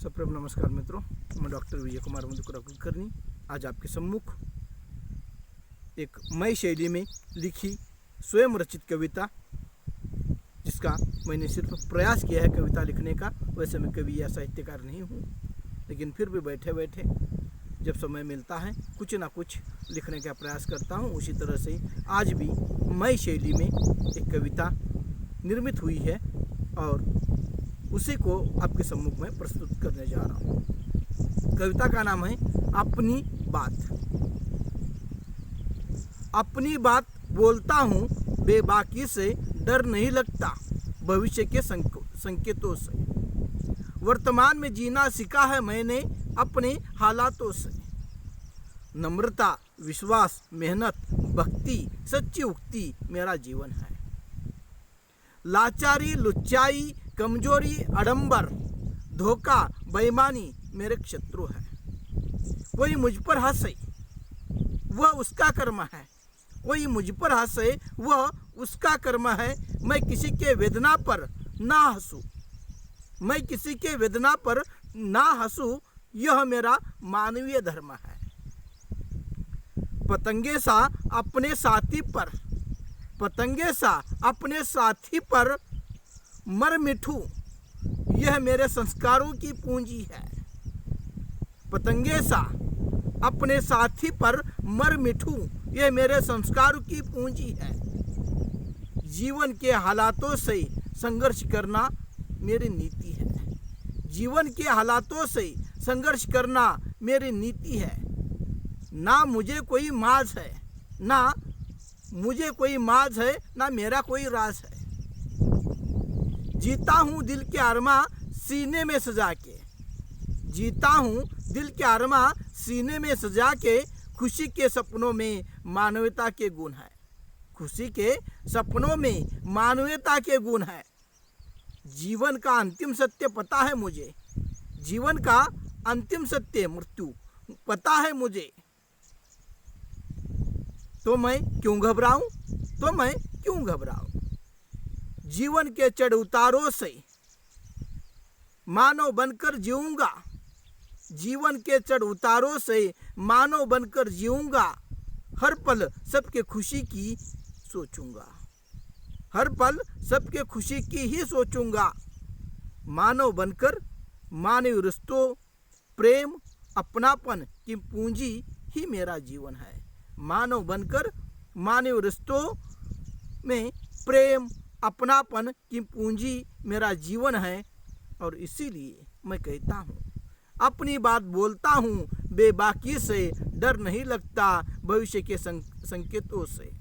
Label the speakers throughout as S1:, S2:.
S1: सप्रेम नमस्कार मित्रों, मैं डॉक्टर विजय कुमार मधुकर कुलकर्णी आज आपके सम्मुख एक मई शैली में लिखी स्वयं रचित कविता, जिसका मैंने सिर्फ प्रयास किया है कविता लिखने का। वैसे मैं कवि या साहित्यकार नहीं हूँ, लेकिन फिर भी बैठे बैठे जब समय मिलता है कुछ ना कुछ लिखने का प्रयास करता हूँ। उसी तरह से आज भी मई शैली में एक कविता निर्मित हुई है और उसी को आपके सम्मुख में प्रस्तुत करने जा रहा हूँ। कविता का नाम है अपनी बात। अपनी बात बोलता हूँ बेबाकी से, डर नहीं लगता भविष्य के संकेतों से। वर्तमान में जीना सीखा है मैंने अपने हालातों से। नम्रता, विश्वास, मेहनत, भक्ति, सच्ची उक्ति मेरा जीवन है। लाचारी, लुच्चाई, कमजोरी, आडंबर, धोखा, बेईमानी मेरे शत्रु है। कोई मुझ पर हंसे वह उसका कर्म है, कोई मुझ पर हंसे वह उसका कर्म है। मैं किसी के वेदना पर ना हंसूं, मैं किसी के वेदना पर ना हंसूं, यह मेरा मानवीय धर्म है। पतंगे सा अपने साथी पर, पतंगे सा अपने साथी पर मर मिठूं, यह मेरे संस्कारों की पूंजी है। पतंगे सा अपने साथी पर मर मिठूं, यह मेरे संस्कारों की पूंजी है। जीवन के हालातों से संघर्ष करना मेरी नीति है। जीवन के हालातों से संघर्ष करना मेरी नीति है। ना मुझे कोई माज है, ना मुझे कोई माज है, ना मेरा कोई राज है। जीता हूँ दिल के अरमा सीने में सजा के, जीता हूँ दिल के अरमा सीने में सजा के। खुशी के सपनों में मानवता के गुण है, खुशी के सपनों में मानवता के गुण है। जीवन का अंतिम सत्य पता है मुझे, जीवन का अंतिम सत्य मृत्यु पता है मुझे। तो मैं क्यों घबराऊं, तो मैं क्यों घबराऊं। जीवन के चढ़ उतारों से मानव बनकर जीऊंगा, जीवन के चढ़ उतारों से मानव बनकर जीऊंगा। हर पल सबके खुशी की सोचूंगा, हर पल सबके खुशी की ही सोचूंगा। मानव बनकर मानव रिश्तों, प्रेम, अपनापन की पूंजी ही मेरा जीवन है। मानव बनकर मानव रिश्तों में प्रेम, अपनापन की पूंजी मेरा जीवन है। और इसीलिए मैं कहता हूँ अपनी बात बोलता हूँ बेबाकी से, डर नहीं लगता भविष्य के संकेतों से।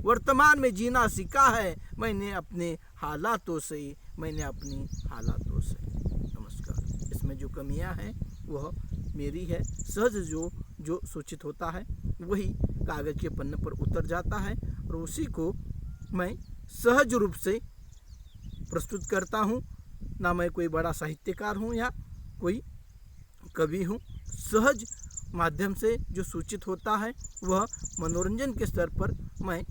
S1: वर्तमान में जीना सीखा है मैंने अपने हालातों से, मैंने अपनी हालातों से। नमस्कार। इसमें जो कमियां हैं वह मेरी है। सहज जो सूचित होता है वही कागज के पन्ने पर उतर जाता है और उसी को मैं सहज रूप से प्रस्तुत करता हूँ। ना मैं कोई बड़ा साहित्यकार हूँ या कोई कवि हूँ। सहज माध्यम से जो सूचित होता है वह मनोरंजन के स्तर पर मैं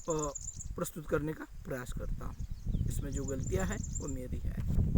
S1: प्रस्तुत करने का प्रयास करता हूँ। इसमें जो गलतियाँ हैं वो मेरी है।